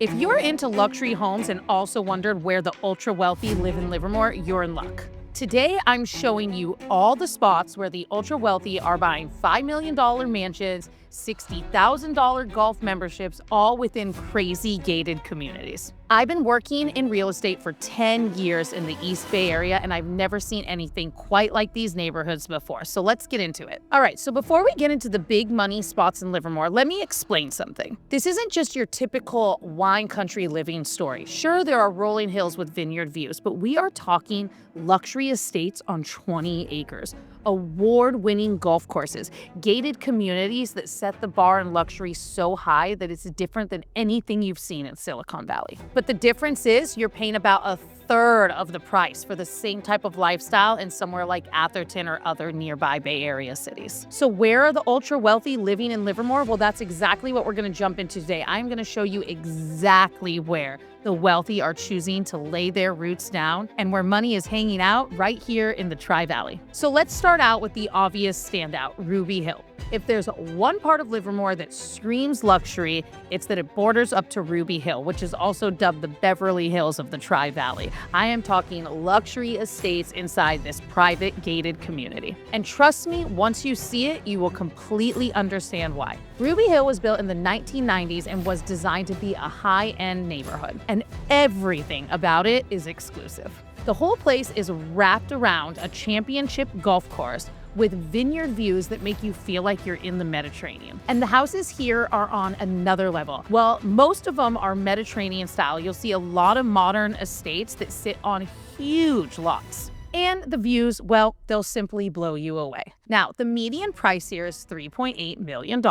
If you're into luxury homes and also wondered where the ultra wealthy live in Livermore, you're in luck. Today, I'm showing you all the spots where the ultra wealthy are buying $5 million mansions, $60,000 golf memberships, all within crazy gated communities. I've been working in real estate for 10 years in the East Bay area, and I've never seen anything quite like these neighborhoods before. So let's get into it. All right, so before we get into the big money spots in Livermore, let me explain something. This isn't just your typical wine country living story. Sure, there are rolling hills with vineyard views, but we are talking luxury estates on 20 acres, award-winning golf courses, gated communities that set the bar in luxury so high that it's different than anything you've seen in Silicon Valley. But the difference is you're paying about a third of the price for the same type of lifestyle in somewhere like Atherton or other nearby Bay Area cities. So where are the ultra wealthy living in Livermore? Well, that's exactly what we're going to jump into today. I'm going to show you exactly where the wealthy are choosing to lay their roots down and where money is hanging out right here in the Tri-Valley. So let's start out with the obvious standout, Ruby Hill. If there's one part of Livermore that screams luxury, it's that it borders up to Ruby Hill, which is also dubbed the Beverly Hills of the Tri-Valley. I am talking luxury estates inside this private gated community. And trust me, once you see it, you will completely understand why. Ruby Hill was built in the 1990s and was designed to be a high-end neighborhood, and everything about it is exclusive. The whole place is wrapped around a championship golf course with vineyard views that make you feel like you're in the Mediterranean. And the houses here are on another level. Well, most of them are Mediterranean style. You'll see a lot of modern estates that sit on huge lots. And the views, well, they'll simply blow you away. Now, the median price here is $3.8 million.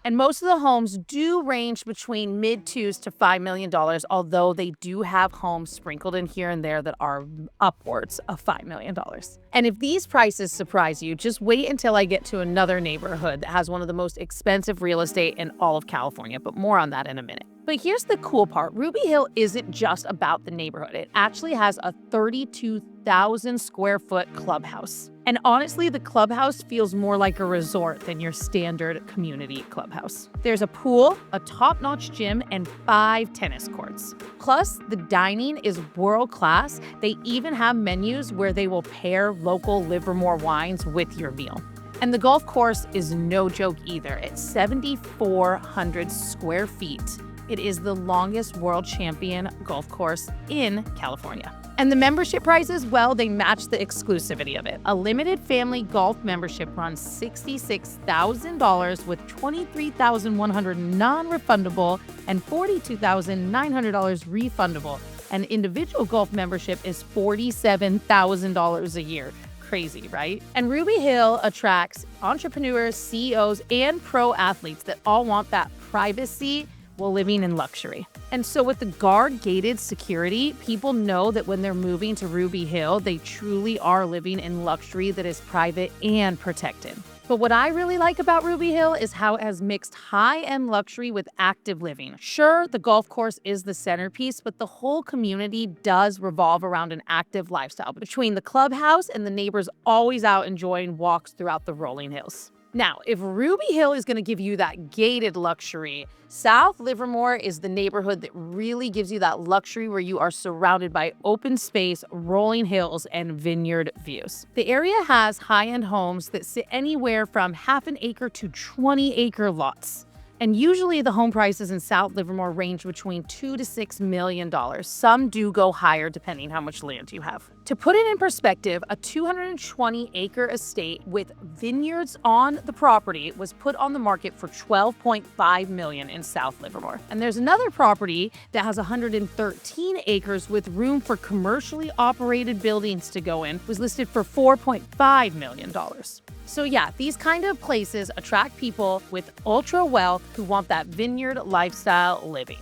And most of the homes do range between mid-2s to $5 million, although they do have homes sprinkled in here and there that are upwards of $5 million. And if these prices surprise you, just wait until I get to another neighborhood that has one of the most expensive real estate in all of California, but more on that in a minute. But here's the cool part. Ruby Hill isn't just about the neighborhood. It actually has a 32,000 square foot clubhouse. And honestly, the clubhouse feels more like a resort than your standard community clubhouse. There's a pool, a top-notch gym, and 5 tennis courts. Plus, the dining is world class. They even have menus where they will pair local Livermore wines with your meal. And the golf course is no joke either. It's 7,400 square feet. It is the longest world champion golf course in California. And the membership prices, well, they match the exclusivity of it. A limited family golf membership runs $66,000 with $23,100 non-refundable and $42,900 refundable. An individual golf membership is $47,000 a year. Crazy, right? And Ruby Hill attracts entrepreneurs, CEOs, and pro athletes that all want that privacy while living in luxury. And so with the guard-gated security, people know that when they're moving to Ruby Hill, they truly are living in luxury that is private and protected. But what I really like about Ruby Hill is how it has mixed high-end luxury with active living. Sure, the golf course is the centerpiece, but the whole community does revolve around an active lifestyle between the clubhouse and the neighbors always out enjoying walks throughout the rolling hills. Now, if Ruby Hill is going to give you that gated luxury, South Livermore is the neighborhood that really gives you that luxury where you are surrounded by open space, rolling hills, and vineyard views. The area has high-end homes that sit anywhere from half an acre to 20-acre lots. And usually the home prices in South Livermore range between $2 to $6 million. Some do go higher depending how much land you have. To put it in perspective, a 220-acre estate with vineyards on the property was put on the market for $12.5 million in South Livermore. And there's another property that has 113 acres with room for commercially operated buildings to go in, was listed for $4.5 million. So yeah, these kind of places attract people with ultra wealth who want that vineyard lifestyle living.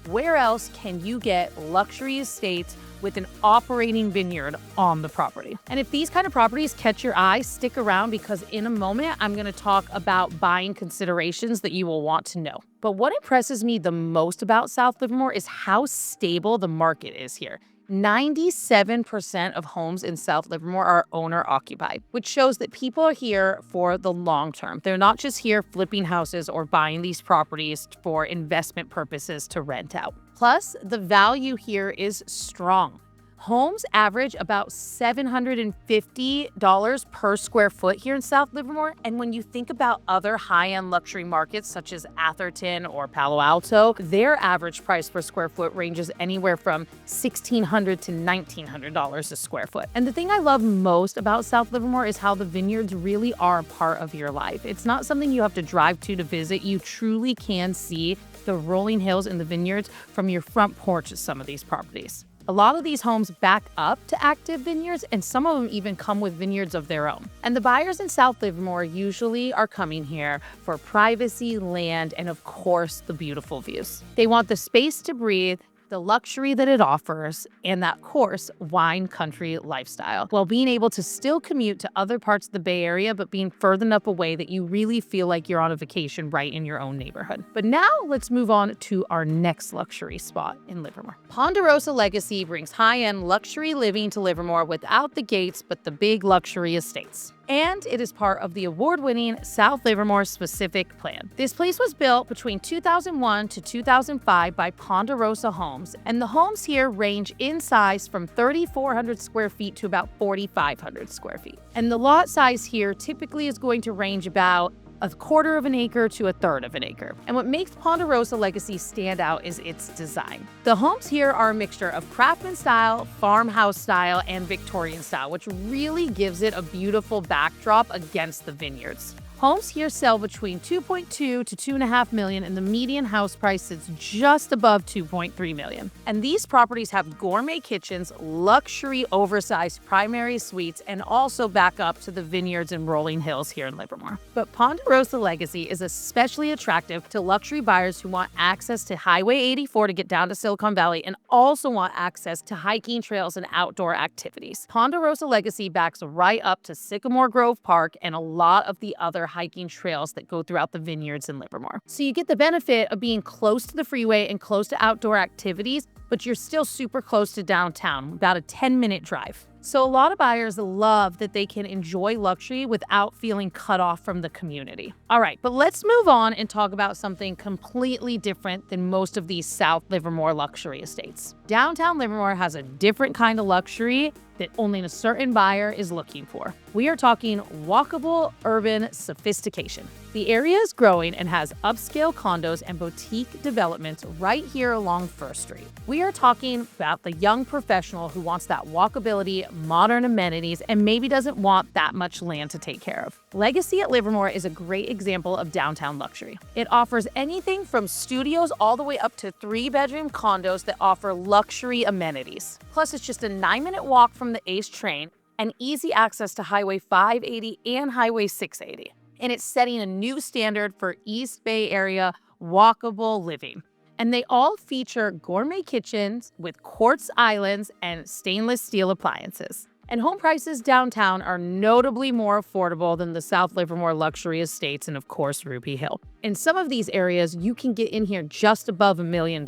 Where else can you get luxury estates with an operating vineyard on the property? And if these kind of properties catch your eye, stick around because in a moment, I'm going to talk about buying considerations that you will want to know. But what impresses me the most about South Livermore is how stable the market is here. 97% of homes in South Livermore are owner-occupied, which shows that people are here for the long term. They're not just here flipping houses or buying these properties for investment purposes to rent out. Plus, the value here is strong. Homes average about $750 per square foot here in South Livermore. And when you think about other high-end luxury markets such as Atherton or Palo Alto, their average price per square foot ranges anywhere from $1,600 to $1,900 a square foot. And the thing I love most about South Livermore is how the vineyards really are a part of your life. It's not something you have to drive to visit. You truly can see the rolling hills in the vineyards from your front porch at some of these properties. A lot of these homes back up to active vineyards, and some of them even come with vineyards of their own. And the buyers in South Livermore usually are coming here for privacy, land, and of course, the beautiful views. They want the space to breathe, the luxury that it offers, and that, of course, wine country lifestyle, while being able to still commute to other parts of the Bay Area, but being further enough away that you really feel like you're on a vacation right in your own neighborhood. But now let's move on to our next luxury spot in Livermore. Ponderosa Legacy brings high-end luxury living to Livermore without the gates, but the big luxury estates. And it is part of the award-winning South Livermore Specific Plan. This place was built between 2001 to 2005 by Ponderosa Homes, and the homes here range in size from 3,400 square feet to about 4,500 square feet. And the lot size here typically is going to range about 1/4 of an acre to 1/3 of an acre. And what makes Ponderosa Legacy stand out is its design. The homes here are a mixture of craftsman style, farmhouse style, and Victorian style, which really gives it a beautiful backdrop against the vineyards. Homes here sell between $2.2 to $2.5 million, and the median house price sits just above $2.3 million. And these properties have gourmet kitchens, luxury oversized primary suites, and also back up to the vineyards and rolling hills here in Livermore. But Ponderosa Legacy is especially attractive to luxury buyers who want access to Highway 84 to get down to Silicon Valley and also want access to hiking trails and outdoor activities. Ponderosa Legacy backs right up to Sycamore Grove Park and a lot of the other hiking trails that go throughout the vineyards in Livermore. So you get the benefit of being close to the freeway and close to outdoor activities, but you're still super close to downtown, about a 10-minute drive. So a lot of buyers love that they can enjoy luxury without feeling cut off from the community. All right, but let's move on and talk about something completely different than most of these South Livermore luxury estates. Downtown Livermore has a different kind of luxury that only a certain buyer is looking for. We are talking walkable urban sophistication. The area is growing and has upscale condos and boutique developments right here along First Street. We are talking about the young professional who wants that walkability, modern amenities, and maybe doesn't want that much land to take care of. Legacy at Livermore is a great example of downtown luxury. It offers anything from studios all the way up to 3-bedroom condos that offer luxury amenities. Plus, it's just a 9-minute walk from the Ace train and easy access to Highway 580 and Highway 680. And it's setting a new standard for East Bay Area walkable living. And they all feature gourmet kitchens with quartz islands and stainless steel appliances. And home prices downtown are notably more affordable than the South Livermore luxury estates and, of course, Ruby Hill. In some of these areas, you can get in here just above $1 million.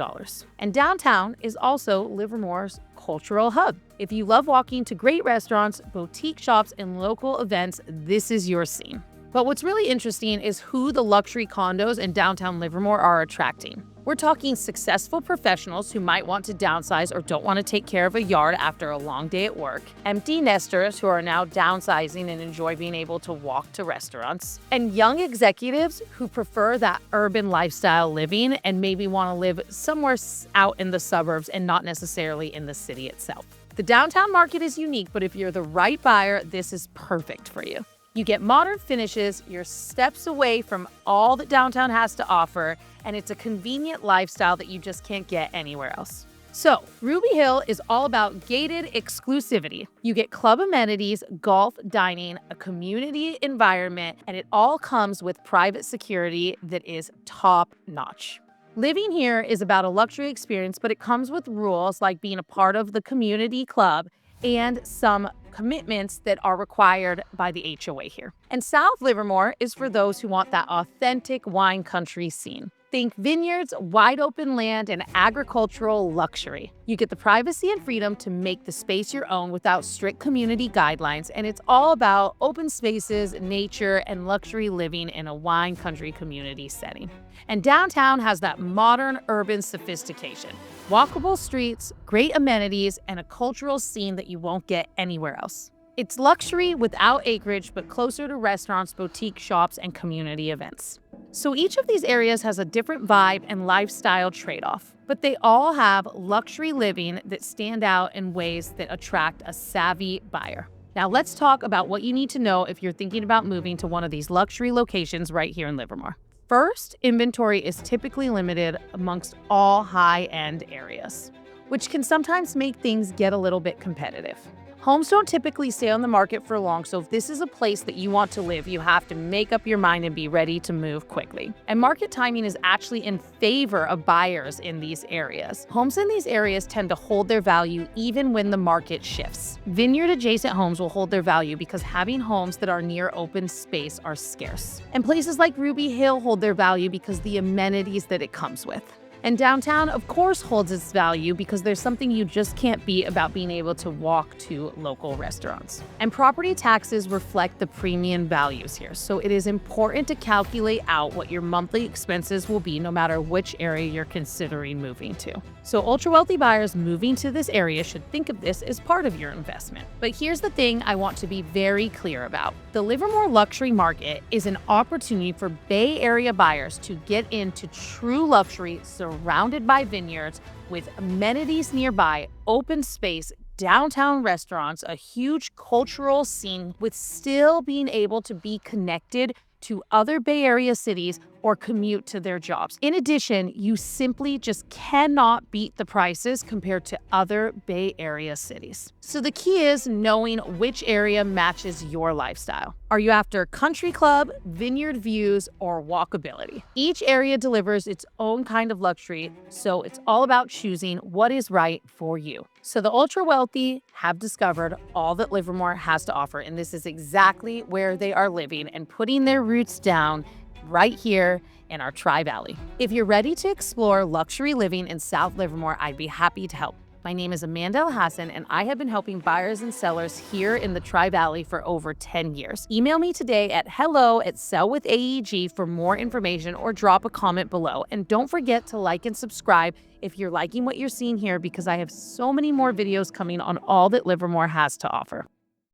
And downtown is also Livermore's cultural hub. If you love walking to great restaurants, boutique shops, and local events, this is your scene. But what's really interesting is who the luxury condos in downtown Livermore are attracting. We're talking successful professionals who might want to downsize or don't want to take care of a yard after a long day at work, empty nesters who are now downsizing and enjoy being able to walk to restaurants, and young executives who prefer that urban lifestyle living and maybe want to live somewhere out in the suburbs and not necessarily in the city itself. The downtown market is unique, but if you're the right buyer, this is perfect for you. You get modern finishes, you're steps away from all that downtown has to offer, and it's a convenient lifestyle that you just can't get anywhere else. So, Ruby Hill is all about gated exclusivity. You get club amenities, golf, dining, a community environment, and it all comes with private security that is top-notch. Living here is about a luxury experience, but it comes with rules like being a part of the community club and some commitments that are required by the HOA here. And South Livermore is for those who want that authentic wine country scene. Think vineyards, wide open land, and agricultural luxury. You get the privacy and freedom to make the space your own without strict community guidelines, and it's all about open spaces, nature, and luxury living in a wine country community setting. And downtown has that modern urban sophistication. Walkable streets, great amenities, and a cultural scene that you won't get anywhere else. It's luxury without acreage, but closer to restaurants, boutique shops, and community events. So each of these areas has a different vibe and lifestyle trade-off, but they all have luxury living that stand out in ways that attract a savvy buyer. Now let's talk about what you need to know if you're thinking about moving to one of these luxury locations right here in Livermore. First, inventory is typically limited amongst all high-end areas, which can sometimes make things get a little bit competitive. Homes don't typically stay on the market for long, so if this is a place that you want to live, you have to make up your mind and be ready to move quickly. And market timing is actually in favor of buyers in these areas. Homes in these areas tend to hold their value even when the market shifts. Vineyard-adjacent homes will hold their value because having homes that are near open space are scarce. And places like Ruby Hill hold their value because the amenities that it comes with. And downtown, of course, holds its value because there's something you just can't beat about being able to walk to local restaurants. And property taxes reflect the premium values here, so it is important to calculate out what your monthly expenses will be no matter which area you're considering moving to. So ultra-wealthy buyers moving to this area should think of this as part of your investment. But here's the thing I want to be very clear about. The Livermore luxury market is an opportunity for Bay Area buyers to get into true luxury surrounded by vineyards with amenities nearby, open space, downtown restaurants, a huge cultural scene with still being able to be connected to other Bay Area cities or commute to their jobs. In addition, you simply just cannot beat the prices compared to other Bay Area cities. So the key is knowing which area matches your lifestyle. Are you after country club, vineyard views, or walkability? Each area delivers its own kind of luxury, so it's all about choosing what is right for you. So the ultra-wealthy have discovered all that Livermore has to offer, and this is exactly where they are living and putting their roots down right here in our Tri-Valley. If you're ready to explore luxury living in South Livermore, I'd be happy to help. My name is Amanda Elhassan, and I have been helping buyers and sellers here in the Tri-Valley for over 10 years. Email me today at hello@sellwithaeg for more information or drop a comment below. And don't forget to like and subscribe if you're liking what you're seeing here because I have so many more videos coming on all that Livermore has to offer.